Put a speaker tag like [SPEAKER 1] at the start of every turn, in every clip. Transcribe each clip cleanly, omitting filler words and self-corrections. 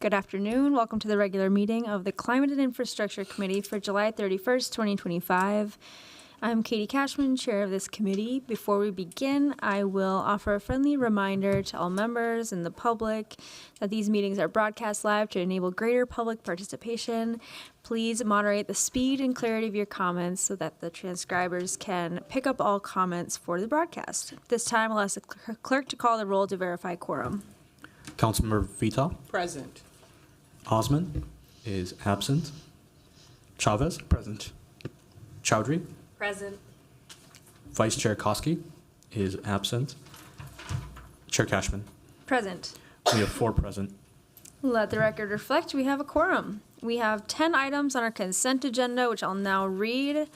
[SPEAKER 1] Good afternoon. Welcome to the regular meeting of the Climate and Infrastructure Committee for July 31st, 2025. I'm Katie Cashman, chair of this committee. Before we begin, I will offer a friendly reminder to all members and the public that these meetings are broadcast live to enable greater public participation. Please moderate the speed and clarity of your comments so that the transcribers can pick up all comments for the broadcast. This time, I'll ask the clerk to call the roll to verify quorum.
[SPEAKER 2] Councilmember Vital.
[SPEAKER 3] Present.
[SPEAKER 2] Osman is absent. Chavez. Present. Chowdhury.
[SPEAKER 1] Present.
[SPEAKER 2] Vice Chair Koski is absent. Chair Cashman.
[SPEAKER 1] Present.
[SPEAKER 2] We have 4 present.
[SPEAKER 1] Let the record reflect we have a quorum. We have 10 items on our consent agenda, which I'll now read.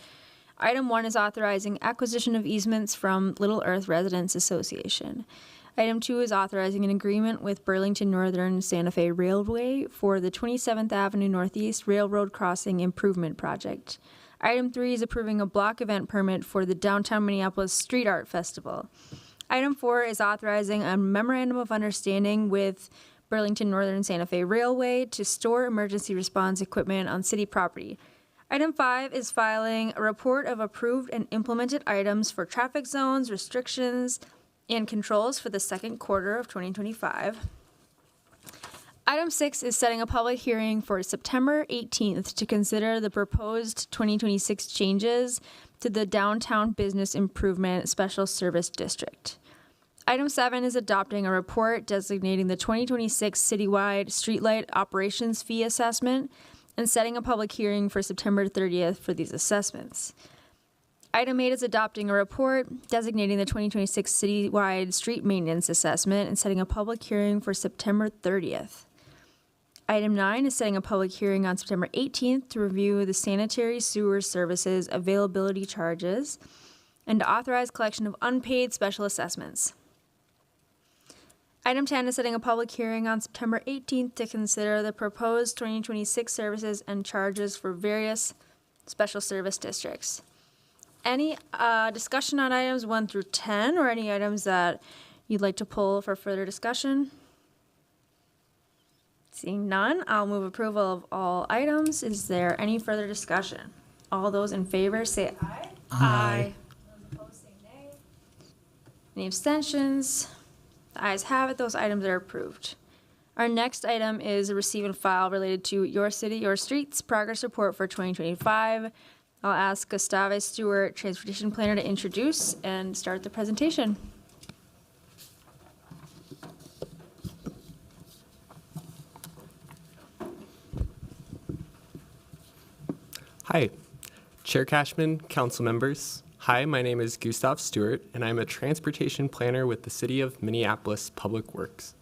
[SPEAKER 1] Item 1 is authorizing acquisition of easements from Little Earth Residents Association. Item 2 is authorizing an agreement with Burlington Northern Santa Fe Railway for the 27th Avenue Northeast Railroad Crossing Improvement Project. Item 3 is approving a block event permit for the Downtown Minneapolis Street Art Festival. Item 4 is authorizing a memorandum of understanding with Burlington Northern Santa Fe Railway to store emergency response equipment on city property. Item 5 is filing a report of approved and implemented items for traffic zones, restrictions, and controls for the second quarter of 2025. Item 6 is setting a public hearing for September 18th to consider the proposed 2026 changes to the Downtown Business Improvement Special Service District. Item 7 is adopting a report designating the 2026 citywide streetlight operations fee assessment and setting a public hearing for September 30th for these assessments. Item 8 is adopting a report designating the 2026 citywide street maintenance assessment and setting a public hearing for September 30th. Item 9 is setting a public hearing on September 18th to review the sanitary sewer services availability charges and to authorize collection of unpaid special assessments. Item 10 is setting a public hearing on September 18th to consider the proposed 2026 services and charges for various special service districts. Any discussion on items 1 through 10 or any items that you'd like to pull for further discussion? Seeing none, I'll move approval of all items. Is there any further discussion? All those in favor say aye.
[SPEAKER 2] Aye.
[SPEAKER 1] Those opposed say nay. Any abstentions? The ayes have it. Those items are approved. Our next item is a receive and file related to Your City, Your Streets Progress Report for 2025. I'll ask Gustave Stewart, Transportation Planner, to introduce and start the presentation.
[SPEAKER 4] Hi, Chair Cashman, council members. Hi, my name is Gustave Stewart, and I'm a transportation planner with the City of Minneapolis Public Works.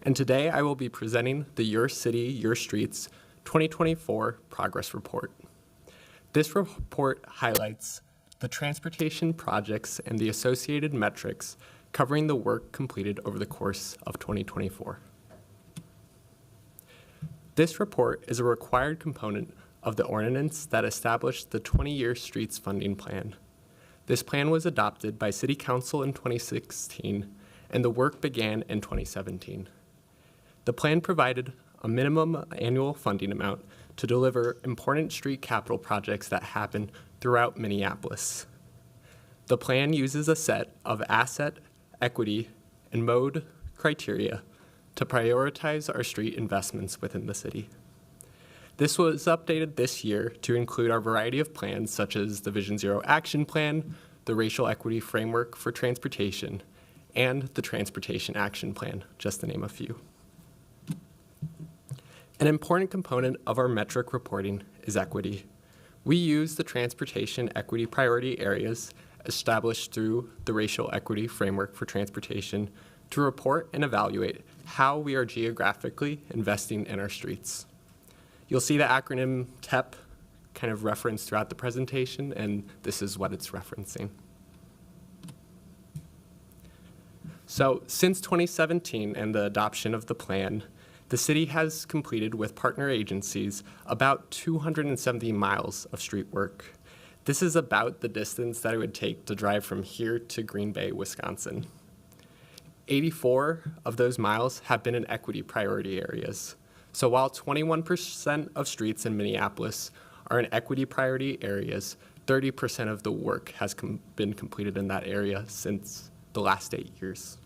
[SPEAKER 4] And today I will be presenting the Your City, Your Streets 2024 Progress Report. This report highlights the transportation projects and the associated metrics covering the work completed over the course of 2024. This report is a required component of the ordinance that established the 20-year streets funding plan. This plan was adopted by City Council in 2016, and the work began in 2017. The plan provided a minimum annual funding amount to deliver important street capital projects that happen throughout Minneapolis. The plan uses a set of asset, equity, and mode criteria to prioritize our street investments within the city. This was updated this year to include our variety of plans such as the Vision Zero Action Plan, the Racial Equity Framework for Transportation, and the Transportation Action Plan, just to name a few. An important component of our metric reporting is equity. We use the transportation equity priority areas established through the Racial Equity Framework for Transportation to report and evaluate how we are geographically investing in our streets. You'll see the acronym TEP kind of referenced throughout the presentation, and this is what it's referencing. So since 2017 and the adoption of the plan, the city has completed with partner agencies about 270 miles of street work. This is about the distance that it would take to drive from here to Green Bay, Wisconsin. 84 of those miles have been in equity priority areas. So while 21% of streets in Minneapolis are in equity priority areas, 30% of the work has been completed in that area since the last 8 years.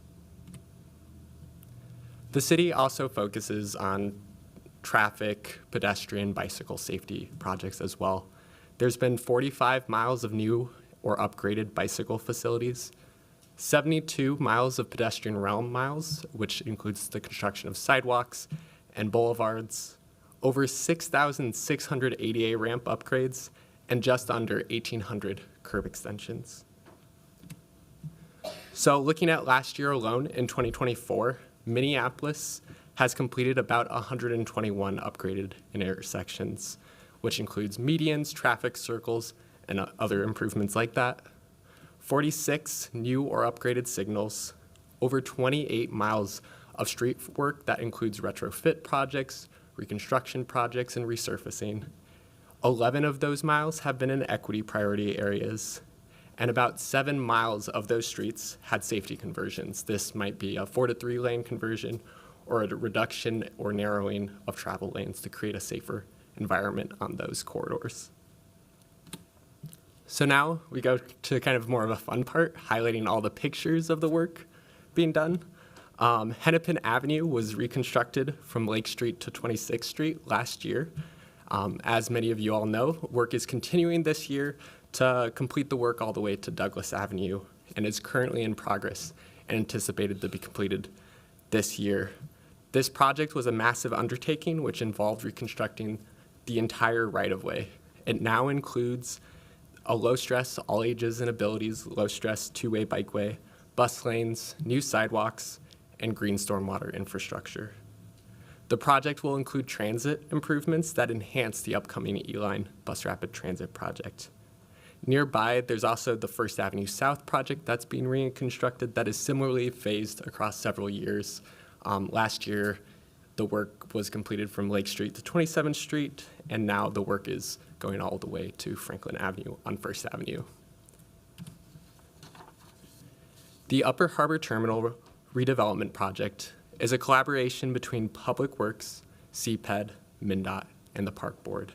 [SPEAKER 4] The city also focuses on traffic, pedestrian, bicycle safety projects as well. There's been 45 miles of new or upgraded bicycle facilities, 72 miles of pedestrian realm miles, which includes the construction of sidewalks and boulevards, over 6,600 ADA ramp upgrades, and just under 1,800 curb extensions. So looking at last year alone, in 2024, Minneapolis has completed about 121 upgraded intersections, which includes medians, traffic circles, and other improvements like that. 46 new or upgraded signals, over 28 miles of street work that includes retrofit projects, reconstruction projects, and resurfacing. 11 of those miles have been in equity priority areas, and about 7 miles of those streets had safety conversions. This might be a 4 to 3 lane conversion or a reduction or narrowing of travel lanes to create a safer environment on those corridors. So now we go to kind of more of a fun part, highlighting all the pictures of the work being done. Hennepin Avenue was reconstructed from Lake Street to 26th Street last year. As many of you all know, work is continuing this year to complete the work all the way to Douglas Avenue, and is currently in progress and anticipated to be completed this year. This project was a massive undertaking which involved reconstructing the entire right-of-way. It now includes a low-stress, all ages and abilities, low-stress two-way bikeway, bus lanes, new sidewalks, and green stormwater infrastructure. The project will include transit improvements that enhance the upcoming E-Line bus rapid transit project. Nearby, there's also the First Avenue South project that's being reconstructed that is similarly phased across several years. Last year, the work was completed from Lake Street to 27th Street, and now the work is going all the way to Franklin Avenue on First Avenue. The Upper Harbor Terminal redevelopment project is a collaboration between Public Works, CPED, MnDOT, and the Park Board.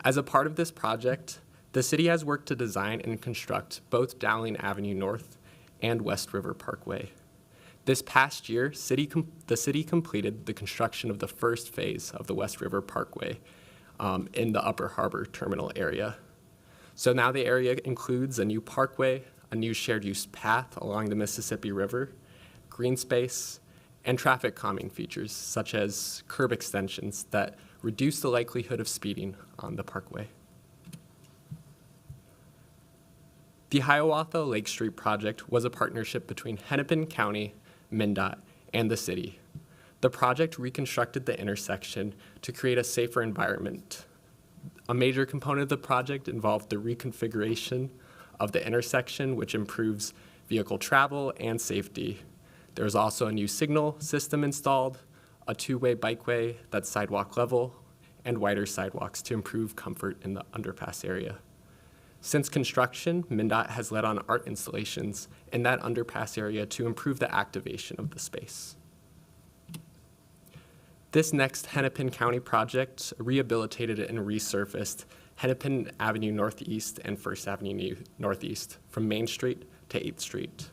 [SPEAKER 4] As a part of this project, the city has worked to design and construct both Dowling Avenue North and West River Parkway. This past year, the city completed the construction of the first phase of the West River Parkway in the Upper Harbor Terminal area. So now the area includes a new parkway, a new shared use path along the Mississippi River, green space, and traffic calming features such as curb extensions that reduce the likelihood of speeding on the parkway. The Hiawatha Lake Street project was a partnership between Hennepin County, MnDOT, and the city. The project reconstructed the intersection to create a safer environment. A major component of the project involved the reconfiguration of the intersection, which improves vehicle travel and safety. There was also a new signal system installed, a two-way bikeway that's sidewalk level, and wider sidewalks to improve comfort in the underpass area. Since construction, MnDOT has led on art installations in that underpass area to improve the activation of the space. This next Hennepin County project rehabilitated and resurfaced Hennepin Avenue Northeast and First Avenue Northeast from Main Street to 8th Street.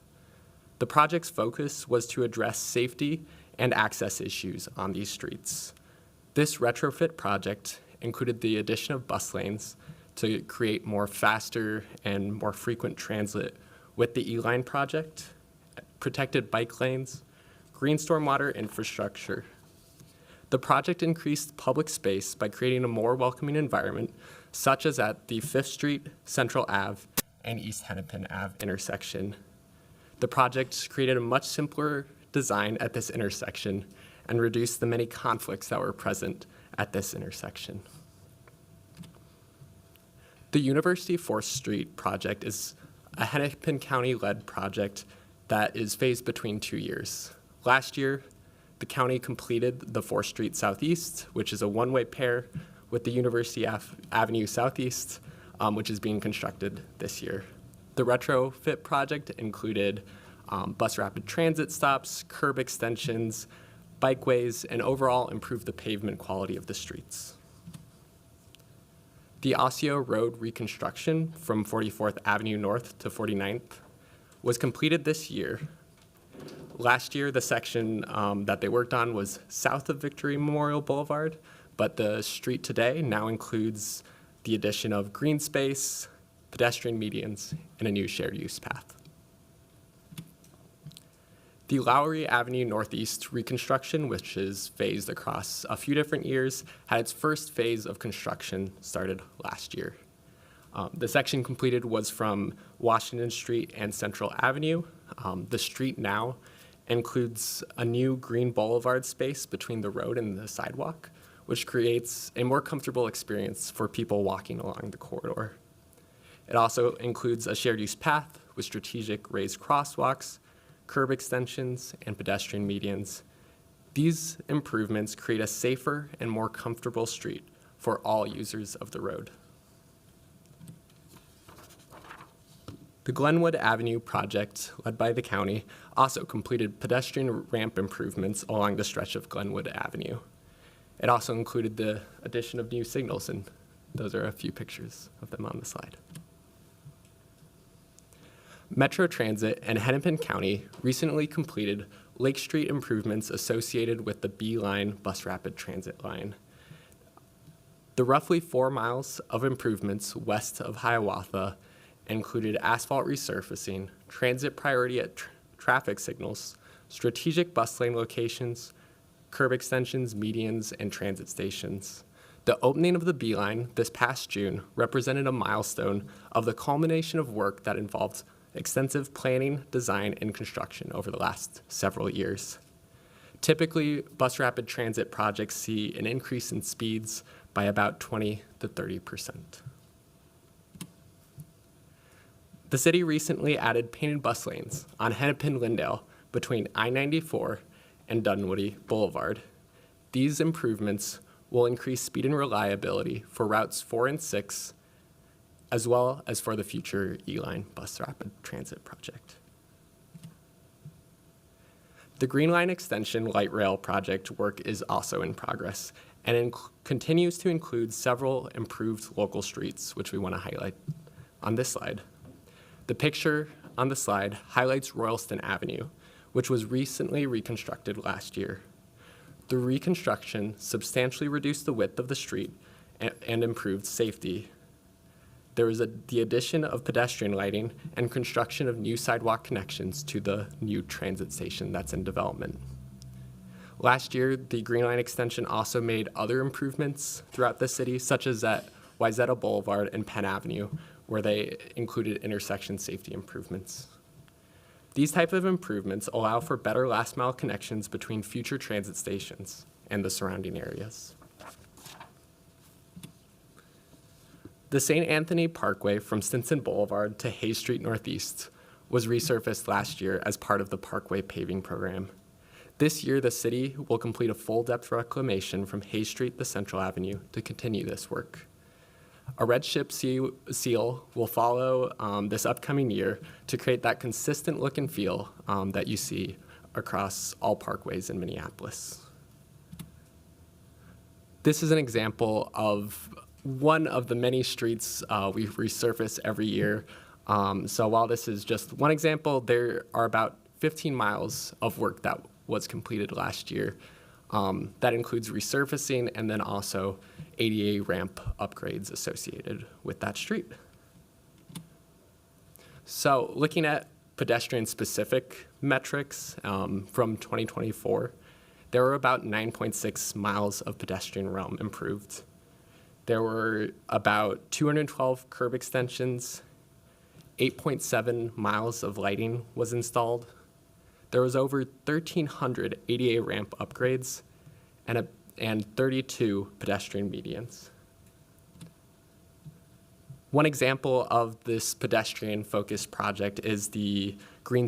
[SPEAKER 4] The project's focus was to address safety and access issues on these streets. This retrofit project included the addition of bus lanes to create more faster and more frequent transit with the E-Line project, protected bike lanes, green stormwater infrastructure. The project increased public space by creating a more welcoming environment, such as at the 5th Street, Central Ave, and East Hennepin Ave intersection. The project created a much simpler design at this intersection and reduced the many conflicts that were present at this intersection. The University 4th Street project is a Hennepin County-led project that is phased between 2 years. Last year, the county completed the 4th Street Southeast, which is a one-way pair with the University Avenue Southeast, which is being constructed this year. The retrofit project included bus rapid transit stops, curb extensions, bikeways, and overall improve the pavement quality of the streets. The Osseo Road reconstruction from 44th Avenue North to 49th was completed this year. Last year, the section that they worked on was south of Victory Memorial Boulevard, but the street today now includes the addition of green space, pedestrian medians, and a new shared use path. The Lowry Avenue Northeast reconstruction, which is phased across a few different years, had its first phase of construction started last year. The section completed was from Washington Street and Central Avenue. The street now includes a new green boulevard space between the road and the sidewalk, which creates a more comfortable experience for people walking along the corridor. It also includes a shared use path with strategic raised crosswalks, curb extensions, and pedestrian medians. These improvements create a safer and more comfortable street for all users of the road. The Glenwood Avenue project, led by the county, also completed pedestrian ramp improvements along the stretch of Glenwood Avenue. It also included the addition of new signals, and those are a few pictures of them on the slide. Metro Transit and Hennepin County recently completed Lake Street improvements associated with the B Line bus rapid transit line. The roughly 4 miles of improvements west of Hiawatha included asphalt resurfacing, transit priority at traffic signals, strategic bus lane locations, curb extensions, medians, and transit stations. The opening of the B Line this past June represented a milestone of the culmination of work that involved extensive planning, design, and construction over the last several years. Typically, bus rapid transit projects see an increase in speeds by about 20 to 30%. The city recently added painted bus lanes on Hennepin-Lyndale between I-94 and Dunwoody Boulevard. These improvements will increase speed and reliability for routes 4 and 6, as well as for the future E-Line bus rapid transit project. The Green Line Extension light rail project work is also in progress and continues to include several improved local streets, which we want to highlight on this slide. The picture on the slide highlights Royalston Avenue, which was recently reconstructed last year. The reconstruction substantially reduced the width of the street and improved safety. There was the addition of pedestrian lighting and construction of new sidewalk connections to the new transit station that's in development. Last year, the Green Line Extension also made other improvements throughout the city, such as at Wayzata Boulevard and Penn Avenue, where they included intersection safety improvements. These type of improvements allow for better last mile connections between future transit stations and the surrounding areas. The St. Anthony Parkway from Stinson Boulevard to Hayes Street Northeast was resurfaced last year as part of the Parkway paving program. This year, the city will complete a full depth reclamation from Hayes Street to Central Avenue to continue this work. A red chip seal will follow this upcoming year to create that consistent look and feel that you see across all parkways in Minneapolis. This is an example of one of the many streets we resurface every year. So while this is just one example, there are about 15 miles of work that was completed last year. That includes resurfacing and then also ADA ramp upgrades associated with that street. So looking at pedestrian-specific metrics from 2024, there were about 9.6 miles of pedestrian realm improved. There were about 212 curb extensions, 8.7 miles of lighting was installed. There was over 1,300 ADA ramp upgrades and 32 pedestrian medians. One example of this pedestrian-focused project is the Green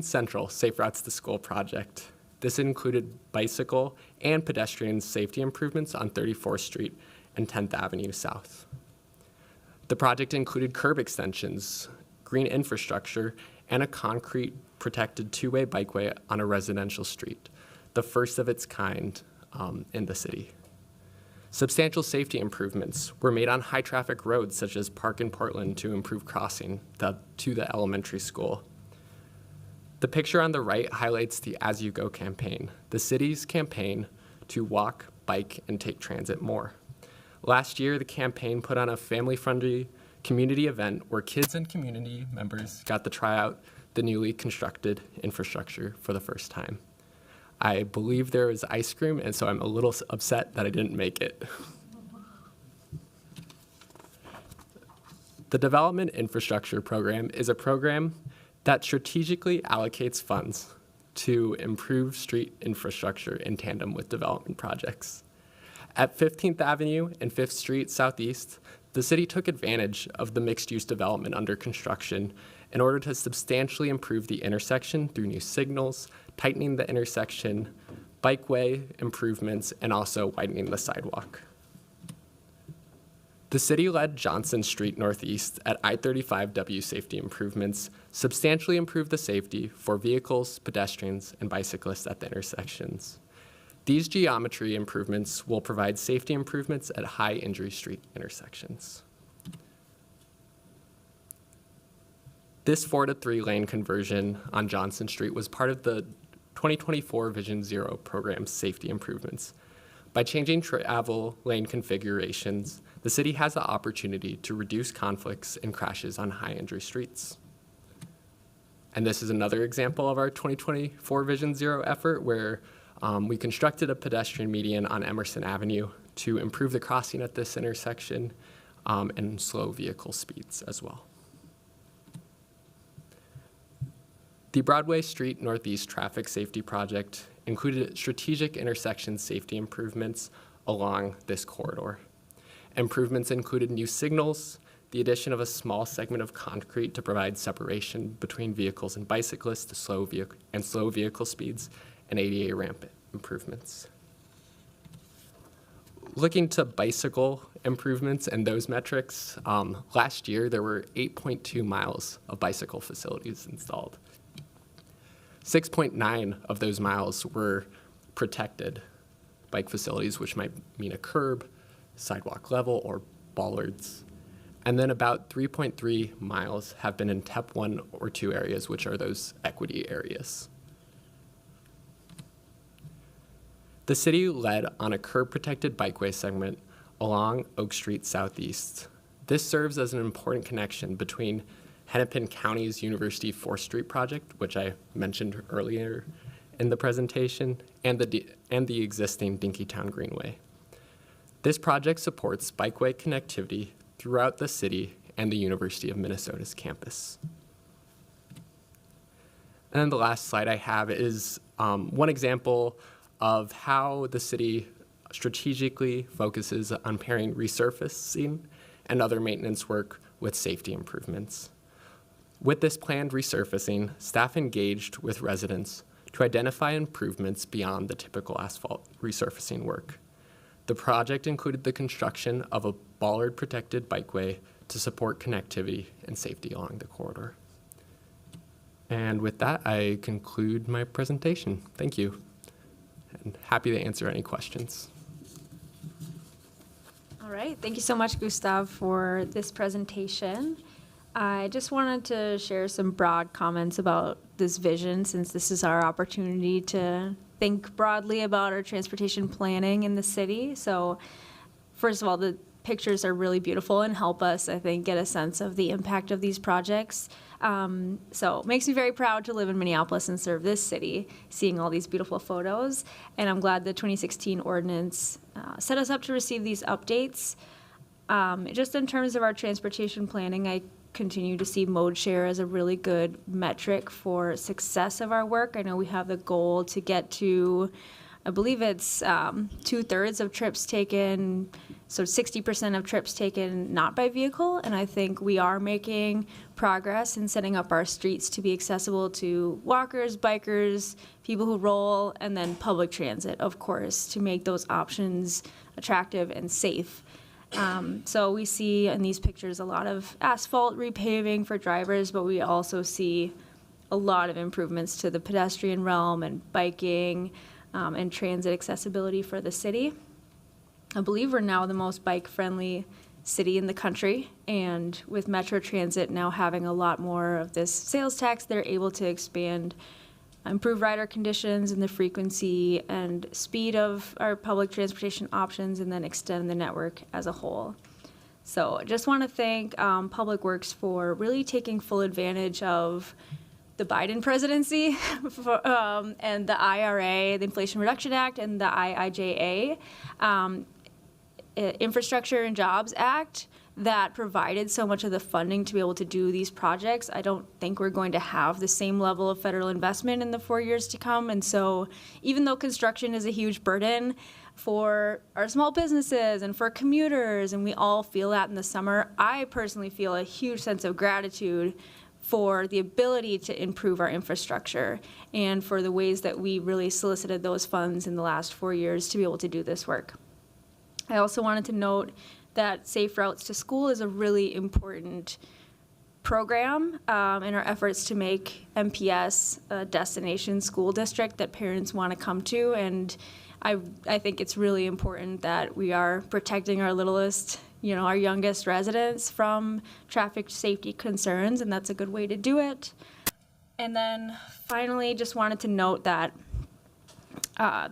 [SPEAKER 4] Central Safe Routes to School project. This included bicycle and pedestrian safety improvements on 34th Street and 10th Avenue South. The project included curb extensions, green infrastructure, and a concrete protected two-way bikeway on a residential street. the first of its kind in the city. Substantial safety improvements were made on high-traffic roads such as Park in Portland to improve crossing to the elementary school. The picture on the right highlights the As You Go campaign, the city's campaign to walk, bike, and take transit more. Last year, the campaign put on a family-friendly community event where kids and community members got to try out the newly constructed infrastructure for the first time. I believe there was ice cream, and so I'm a little upset that I didn't make it. The Development Infrastructure Program is a program that strategically allocates funds to improve street infrastructure in tandem with development projects. At 15th Avenue and 5th Street Southeast, the city took advantage of the mixed-use development under construction in order to substantially improve the intersection through new signals, tightening the intersection, bikeway improvements, and also widening the sidewalk. The city led Johnson Street Northeast at I-35W safety improvements, substantially improved the safety for vehicles, pedestrians, and bicyclists at the intersections. These geometry improvements will provide safety improvements at high injury street intersections. This 4 to 3 lane conversion on Johnson Street was part of the 2024 Vision Zero program's safety improvements. By changing travel lane configurations, the city has the opportunity to reduce conflicts and crashes on high injury streets. And this is another example of our 2024 Vision Zero effort where we constructed a pedestrian median on Emerson Avenue to improve the crossing at this intersection and slow vehicle speeds as well. The Broadway Street Northeast Traffic Safety Project included strategic intersection safety improvements along this corridor. Improvements included new signals, the addition of a small segment of concrete to provide separation between vehicles and bicyclists to slow vehicle speeds, and ADA ramp improvements. Looking to bicycle improvements and those metrics, last year there were 8.2 miles of bicycle facilities installed. 6.9 of those miles were protected bike facilities, which might mean a curb, sidewalk level, or bollards. And then about 3.3 miles have been in TEP 1 or 2 areas, which are those equity areas. The city led on a curb-protected bikeway segment along Oak Street Southeast. This serves as an important connection between Hennepin County's University 4th Street project, which I mentioned earlier in the presentation, and the existing Dinkytown Greenway. This project supports bikeway connectivity throughout the city and the University of Minnesota's campus. And then the last slide I have is one example of how the city strategically focuses on pairing resurfacing and other maintenance work with safety improvements. With this planned resurfacing, staff engaged with residents to identify improvements beyond the typical asphalt resurfacing work. The project included the construction of a Ballard protected bikeway to support connectivity and safety along the corridor. And with that, I conclude my presentation. Thank you, and happy to answer any questions.
[SPEAKER 1] All right, thank you so much, Gustav, for this presentation. I just wanted to share some broad comments about this vision, since this is our opportunity to think broadly about our transportation planning in the city. So first of all, the pictures are really beautiful and help us, I think, get a sense of the impact of these projects. So it makes me very proud to live in Minneapolis and serve this city, seeing all these beautiful photos. And I'm glad the 2016 ordinance set us up to receive these updates. Just in terms of our transportation planning, I continue to see mode share as a really good metric for success of our work. I know we have the goal to get to, I believe it's 2/3 of trips taken, so 60% of trips taken not by vehicle, and I think we are making progress in setting up our streets to be accessible to walkers, bikers, people who roll, and then public transit, of course, to make those options attractive and safe. So we see in these pictures a lot of asphalt repaving for drivers, but we also see a lot of improvements to the pedestrian realm and biking, and transit accessibility for the city. I believe we're now the most bike-friendly city in the country, and with Metro Transit now having a lot more of this sales tax, they're able to expand, improve rider conditions and the frequency and speed of our public transportation options, and then extend the network as a whole. So I just want to thank Public Works for really taking full advantage of the Biden presidency and the IRA, the Inflation Reduction Act, and the IIJA, Infrastructure and Jobs Act, that provided so much of the funding to be able to do these projects. I don't think we're going to have the same level of federal investment in the 4 years to come. And so even though construction is a huge burden for our small businesses and for commuters, and we all feel that in the summer, I personally feel a huge sense of gratitude for the ability to improve our infrastructure and for the ways that we really solicited those funds in the last 4 years to be able to do this work. I also wanted to note that Safe Routes to School is a really important program in our efforts to make MPS a destination school district that parents want to come to. And I think it's really important that we are protecting our littlest, our youngest residents from traffic safety concerns, and that's a good way to do it. And then finally, just wanted to note that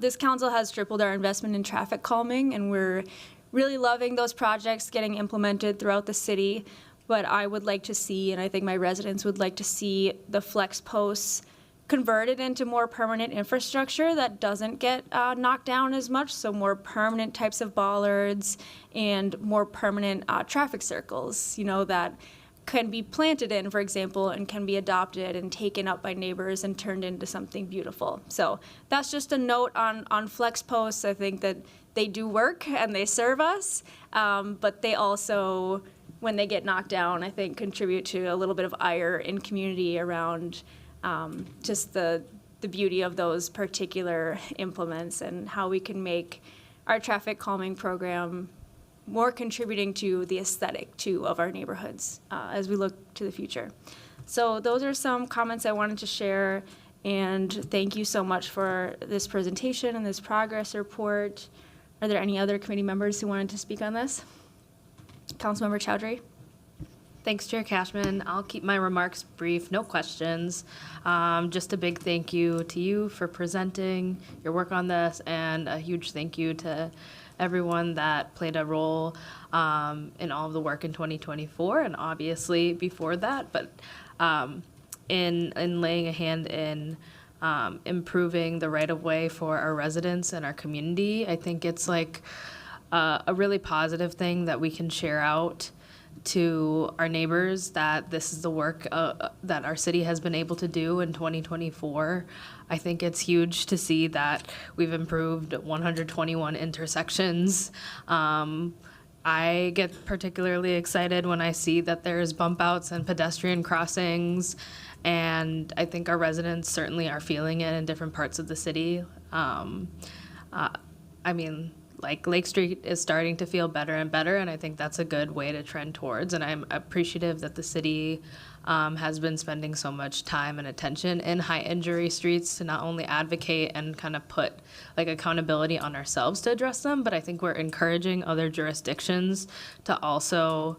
[SPEAKER 1] this council has tripled our investment in traffic calming, and we're really loving those projects getting implemented throughout the city. But I would like to see, and I think my residents would like to see, the flex posts converted into more permanent infrastructure that doesn't get knocked down as much, so more permanent types of bollards and more permanent traffic circles, that can be planted in, for example, and can be adopted and taken up by neighbors and turned into something beautiful. So that's just a note on flex posts. I think that they do work and they serve us, but they also, when they get knocked down, I think contribute to a little bit of ire in community around just the beauty of those particular implements and how we can make our traffic calming program more contributing to the aesthetic, too, of our neighborhoods as we look to the future. So those are some comments I wanted to share, and thank you so much for this presentation and this progress report. Are there any other committee members who wanted to speak on this? Councilmember Chowdhury?
[SPEAKER 3] Thanks, Chair Cashman. I'll keep my remarks brief, no questions. Just a big thank you to you for presenting your work on this, and a huge thank you to everyone that played a role in all of the work in 2024 and obviously before that, but in laying a hand in improving the right-of-way for our residents and our community. I think it's like a really positive thing that we can share out to our neighbors, that this is the work that our city has been able to do in 2024. I think it's huge to see that we've improved 121 intersections. I get particularly excited when I see that there's bump outs and pedestrian crossings, and I think our residents certainly are feeling it in different parts of the city. Like Lake Street is starting to feel better and better, and I think that's a good way to trend towards. And I'm appreciative that the city has been spending so much time and attention in high injury streets to not only advocate and kind of put like accountability on ourselves to address them, but I think we're encouraging other jurisdictions to also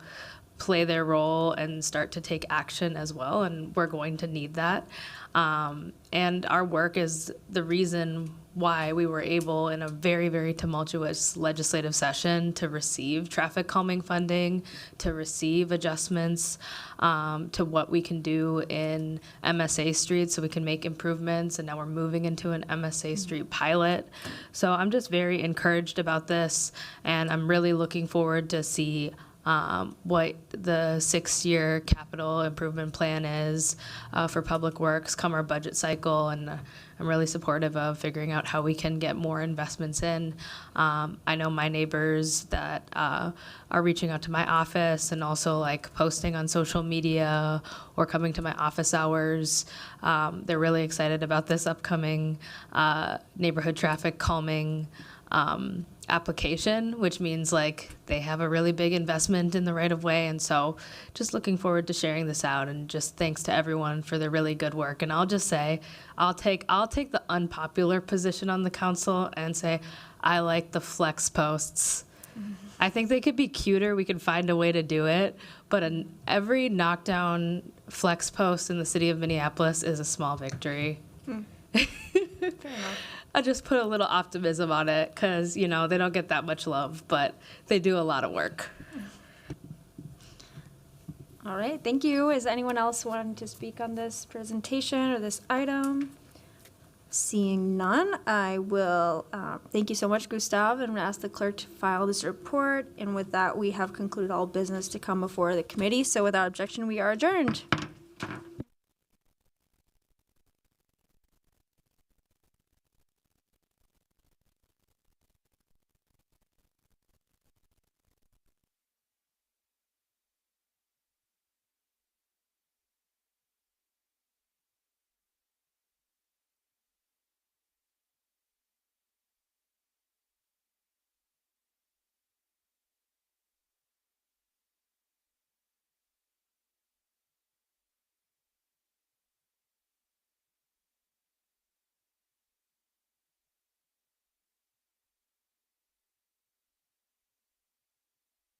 [SPEAKER 3] play their role and start to take action as well, and we're going to need that. And our work is the reason why we were able, in a very, very tumultuous legislative session, to receive traffic calming funding, to receive adjustments to what we can do in MSA streets so we can make improvements, and now we're moving into an MSA street pilot. So I'm just very encouraged about this, and I'm really looking forward to see what the 6-year capital improvement plan is for Public Works come our budget cycle, and I'm really supportive of figuring out how we can get more investments in. I know my neighbors that are reaching out to my office and also like posting on social media or coming to my office hours. They're really excited about this upcoming neighborhood traffic calming application, which means like they have a really big investment in the right of way. And so just looking forward to sharing this out, and just thanks to everyone for the really good work. And I'll just say, I'll take the unpopular position on the council and say, I like the flex posts. I think they could be cuter. We could find a way to do it. But every knockdown flex post in the city of Minneapolis is a small victory.
[SPEAKER 1] Fair enough.
[SPEAKER 3] I just put a little optimism on it because, they don't get that much love, but they do a lot of work.
[SPEAKER 1] All right, thank you. Is anyone else wanting to speak on this presentation or this item? Seeing none, I will thank you so much, Gustav, and I'm going to ask the clerk to file this report. And with that, we have concluded all business to come before the committee. So without objection, we are adjourned.